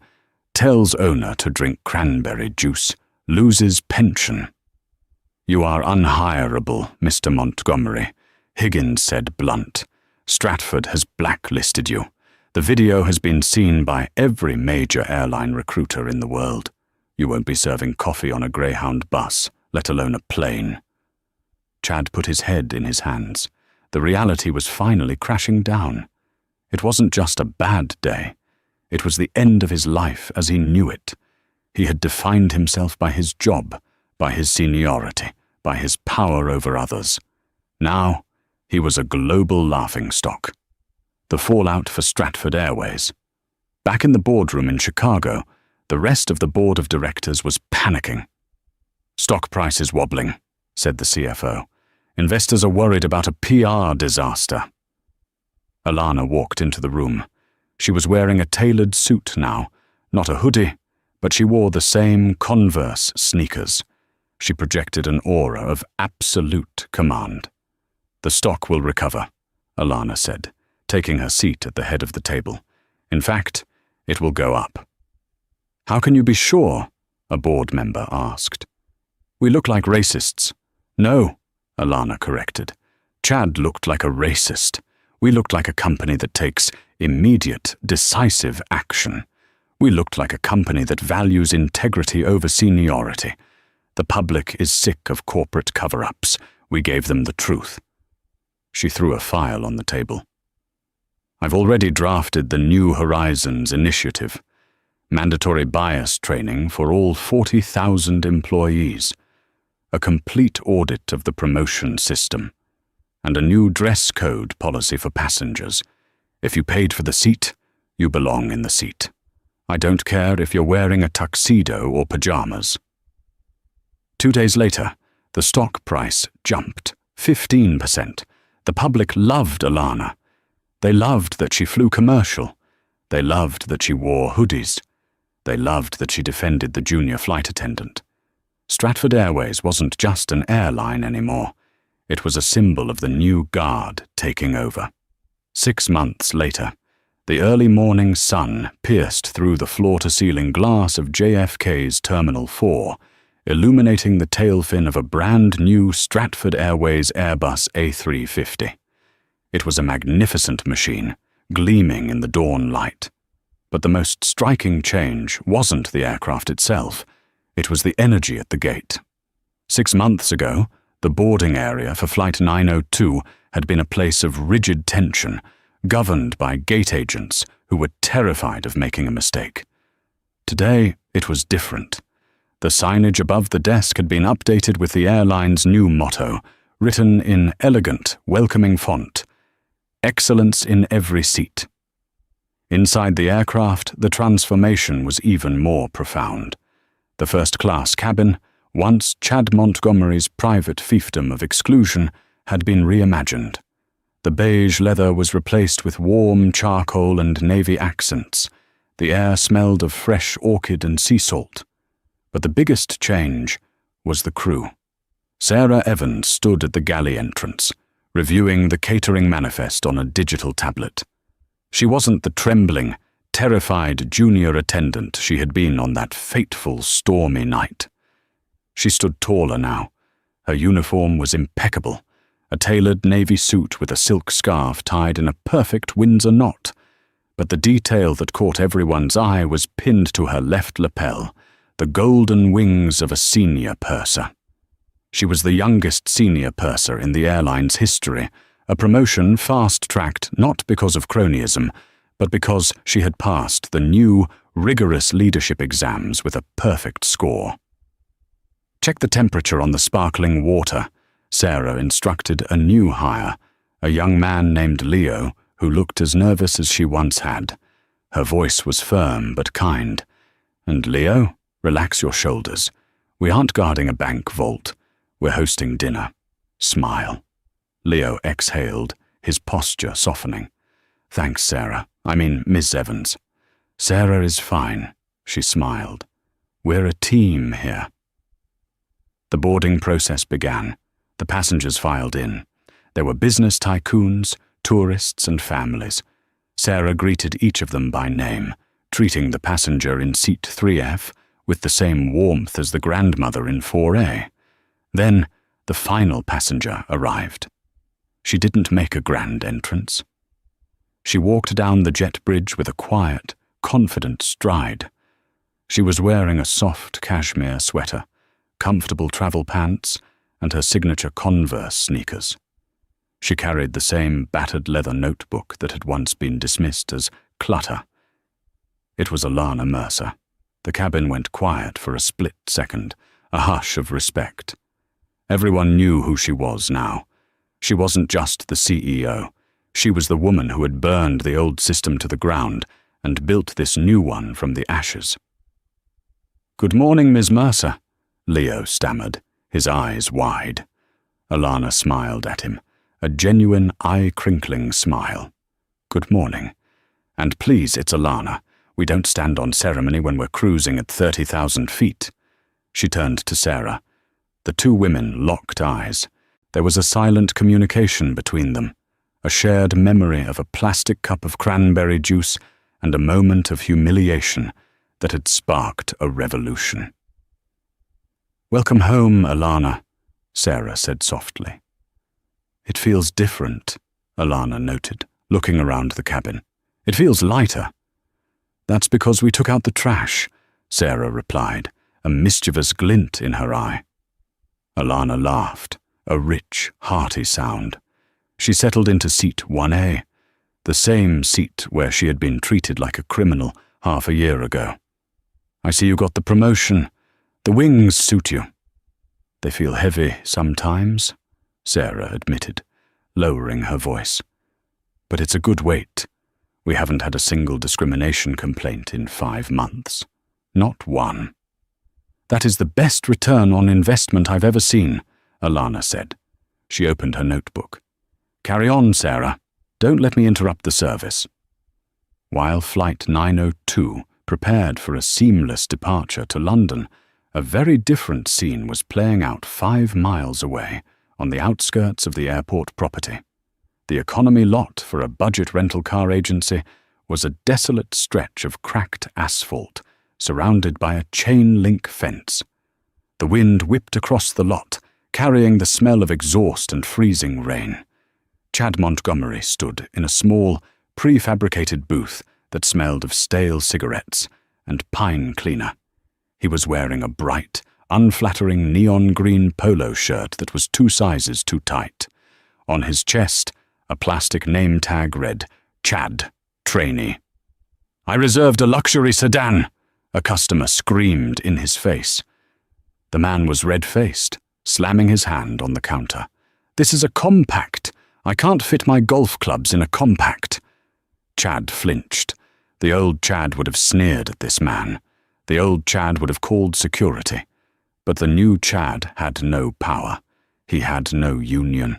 "Tells owner to drink cranberry juice, loses pension." "You are unhireable, Mr. Montgomery," Higgins said blunt. "Stratford has blacklisted you. The video has been seen by every major airline recruiter in the world. You won't be serving coffee on a Greyhound bus, let alone a plane." Chad put his head in his hands. The reality was finally crashing down. It wasn't just a bad day. It was the end of his life as he knew it. He had defined himself by his job, by his seniority, by his power over others. Now, he was a global laughingstock. The fallout for Stratford Airways. Back in the boardroom in Chicago, the rest of the board of directors was panicking. "Stock price is wobbling," said the CFO. "Investors are worried about a PR disaster." Alana walked into the room. She was wearing a tailored suit now, not a hoodie, but she wore the same Converse sneakers. She projected an aura of absolute command. "The stock will recover," Alana said, taking her seat at the head of the table. "In fact, it will go up." "How can you be sure?" a board member asked. "We look like racists." "No," Alana corrected. "Chad looked like a racist. We looked like a company that takes immediate, decisive action. We looked like a company that values integrity over seniority. The public is sick of corporate cover-ups. We gave them the truth." She threw a file on the table. "I've already drafted the New Horizons initiative. Mandatory bias training for all 40,000 employees. A complete audit of the promotion system. And a new dress code policy for passengers. If you paid for the seat, you belong in the seat. I don't care if you're wearing a tuxedo or pajamas." 2 days later, the stock price jumped 15%. The public loved Alana. They loved that she flew commercial. They loved that she wore hoodies. They loved that she defended the junior flight attendant. Stratford Airways wasn't just an airline anymore. It was a symbol of the new guard taking over. 6 months later, the early morning sun pierced through the floor-to-ceiling glass of JFK's Terminal 4, illuminating the tail fin of a brand-new Stratford Airways Airbus A350. It was a magnificent machine, gleaming in the dawn light. But the most striking change wasn't the aircraft itself. It was the energy at the gate. 6 months ago, the boarding area for Flight 902 had been a place of rigid tension, governed by gate agents who were terrified of making a mistake. Today, it was different. The signage above the desk had been updated with the airline's new motto, written in elegant, welcoming font: "Excellence in every seat." Inside the aircraft, the transformation was even more profound. The first-class cabin, once Chad Montgomery's private fiefdom of exclusion, had been reimagined. The beige leather was replaced with warm charcoal and navy accents. The air smelled of fresh orchid and sea salt. But the biggest change was the crew. Sarah Evans stood at the galley entrance, reviewing the catering manifest on a digital tablet. She wasn't the trembling, terrified junior attendant she had been on that fateful, stormy night. She stood taller now. Her uniform was impeccable, a tailored navy suit with a silk scarf tied in a perfect Windsor knot. But the detail that caught everyone's eye was pinned to her left lapel, the golden wings of a senior purser. She was the youngest senior purser in the airline's history, a promotion fast-tracked not because of cronyism, but because she had passed the new, rigorous leadership exams with a perfect score. "Check the temperature on the sparkling water," Sarah instructed a new hire, a young man named Leo, who looked as nervous as she once had. Her voice was firm but kind. "And Leo, relax your shoulders. We aren't guarding a bank vault. We're hosting dinner. Smile." Leo exhaled, his posture softening. "Thanks, Sarah. I mean, Miss Evans." "Sarah is fine," she smiled. "We're a team here." The boarding process began. The passengers filed in. There were business tycoons, tourists, and families. Sarah greeted each of them by name, treating the passenger in seat 3F with the same warmth as the grandmother in 4A. Then, the final passenger arrived. She didn't make a grand entrance. She walked down the jet bridge with a quiet, confident stride. She was wearing a soft cashmere sweater, comfortable travel pants, and her signature Converse sneakers. She carried the same battered leather notebook that had once been dismissed as clutter. It was Alana Mercer. The cabin went quiet for a split second, a hush of respect. Everyone knew who she was now. She wasn't just the CEO. She was the woman who had burned the old system to the ground and built this new one from the ashes. "Good morning, Ms. Mercer," Leo stammered, his eyes wide. Alana smiled at him, a genuine eye-crinkling smile. "Good morning. And please, it's Alana. We don't stand on ceremony when we're cruising at 30,000 feet." She turned to Sarah. The two women locked eyes. There was a silent communication between them, a shared memory of a plastic cup of cranberry juice and a moment of humiliation that had sparked a revolution. "Welcome home, Alana," Sarah said softly. "It feels different," Alana noted, looking around the cabin. "It feels lighter." "That's because we took out the trash," Sarah replied, a mischievous glint in her eye. Alana laughed, a rich, hearty sound. She settled into seat 1A, the same seat where she had been treated like a criminal half a year ago. I see you got the promotion. The wings suit you. They feel heavy sometimes, Sarah admitted, lowering her voice. But it's a good weight. We haven't had a single discrimination complaint in 5 months. Not one. That is the best return on investment I've ever seen, Alana said. She opened her notebook. Carry on, Sarah. Don't let me interrupt the service. While Flight 902 prepared for a seamless departure to London, a very different scene was playing out 5 miles away on the outskirts of the airport property. The economy lot for a budget rental car agency was a desolate stretch of cracked asphalt surrounded by a chain-link fence. The wind whipped across the lot, carrying the smell of exhaust and freezing rain. Chad Montgomery stood in a small, prefabricated booth that smelled of stale cigarettes and pine cleaner. He was wearing a bright, unflattering neon green polo shirt that was 2 sizes too tight. On his chest, a plastic name tag read, Chad, Trainee. I reserved a luxury sedan, a customer screamed in his face. The man was red-faced, slamming his hand on the counter. This is a compact. I can't fit my golf clubs in a compact. Chad flinched. The old Chad would have sneered at this man. The old Chad would have called security. But the new Chad had no power. He had no union.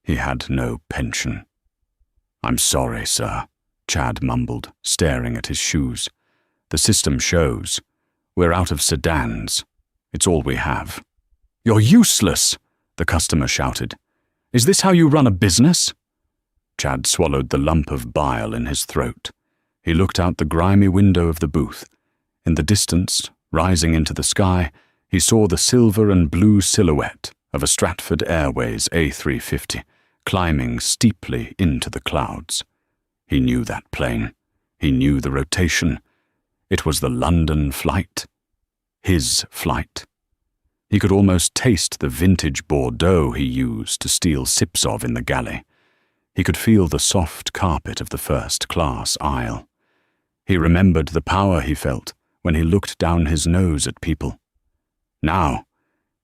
He had no pension. I'm sorry, sir, Chad mumbled, staring at his shoes. The system shows. We're out of sedans. It's all we have. You're useless, the customer shouted. Is this how you run a business? Chad swallowed the lump of bile in his throat. He looked out the grimy window of the booth. In the distance, rising into the sky, he saw the silver and blue silhouette of a Stratford Airways A350 climbing steeply into the clouds. He knew that plane. He knew the rotation. It was the London flight. His flight. He could almost taste the vintage Bordeaux he used to steal sips of in the galley. He could feel the soft carpet of the first-class aisle. He remembered the power he felt when he looked down his nose at people. Now,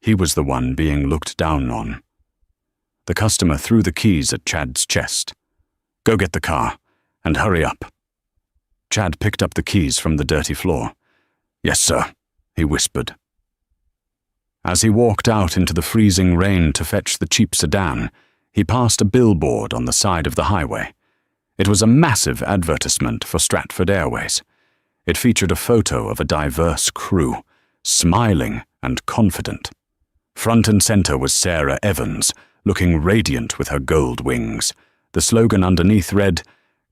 he was the one being looked down on. The customer threw the keys at Chad's chest. Go get the car, and hurry up. Chad picked up the keys from the dirty floor. Yes, sir, he whispered. As he walked out into the freezing rain to fetch the cheap sedan, he passed a billboard on the side of the highway. It was a massive advertisement for Stratford Airways. It featured a photo of a diverse crew, smiling and confident. Front and center was Sarah Evans, looking radiant with her gold wings. The slogan underneath read,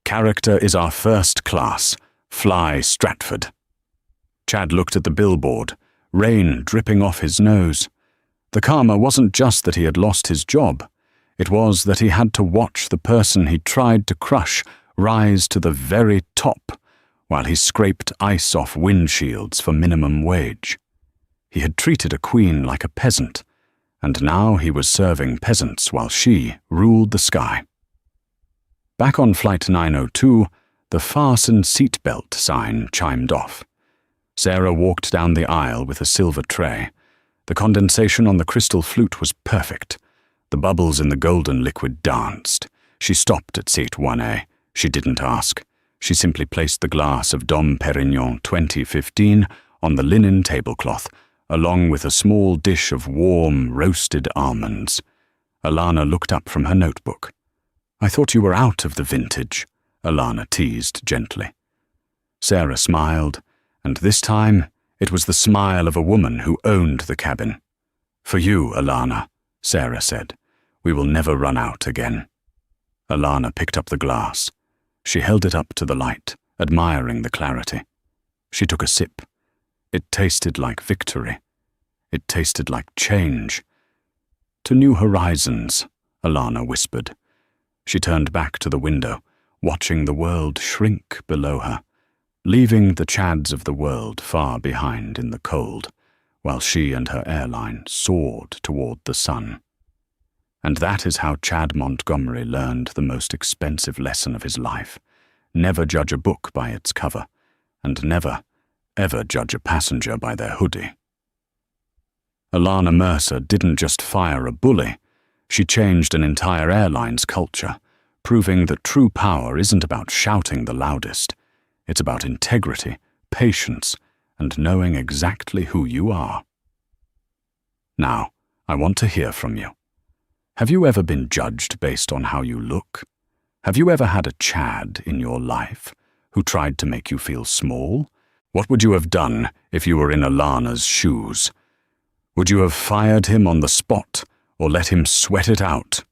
Character is our first class. Fly Stratford. Chad looked at the billboard, rain dripping off his nose. The karma wasn't just that he had lost his job. It was that he had to watch the person he tried to crush rise to the very top while he scraped ice off windshields for minimum wage. He had treated a queen like a peasant, and now he was serving peasants while she ruled the sky. Back on Flight 902, the fasten seatbelt sign chimed off. Sarah walked down the aisle with a silver tray. The condensation on the crystal flute was perfect. The bubbles in the golden liquid danced. She stopped at seat 1A. She didn't ask. She simply placed the glass of Dom Perignon 2015 on the linen tablecloth, along with a small dish of warm, roasted almonds. Alana looked up from her notebook. I thought you were out of the vintage, Alana teased gently. Sarah smiled, and this time it was the smile of a woman who owned the cabin. For you, Alana, Sarah said. We will never run out again. Alana picked up the glass. She held it up to the light, admiring the clarity. She took a sip. It tasted like victory. It tasted like change. To new horizons, Alana whispered. She turned back to the window, watching the world shrink below her, leaving the Chads of the world far behind in the cold, while she and her airline soared toward the sun. And that is how Chad Montgomery learned the most expensive lesson of his life. Never judge a book by its cover, and never, ever judge a passenger by their hoodie. Alana Mercer didn't just fire a bully, she changed an entire airline's culture, proving that true power isn't about shouting the loudest. It's about integrity, patience, and knowing exactly who you are. Now, I want to hear from you. Have you ever been judged based on how you look? Have you ever had a Chad in your life who tried to make you feel small? What would you have done if you were in Alana's shoes? Would you have fired him on the spot or let him sweat it out?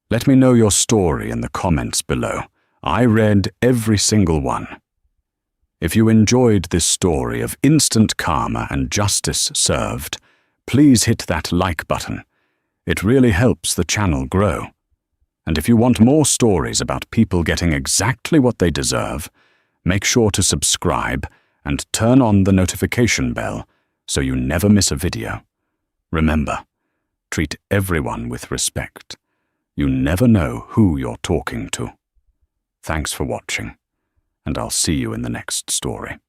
Let me know your story in the comments below. I read every single one. If you enjoyed this story of instant karma and justice served, please hit that like button. It really helps the channel grow. And if you want more stories about people getting exactly what they deserve, make sure to subscribe and turn on the notification bell so you never miss a video. Remember, treat everyone with respect. You never know who you're talking to. Thanks for watching, and I'll see you in the next story.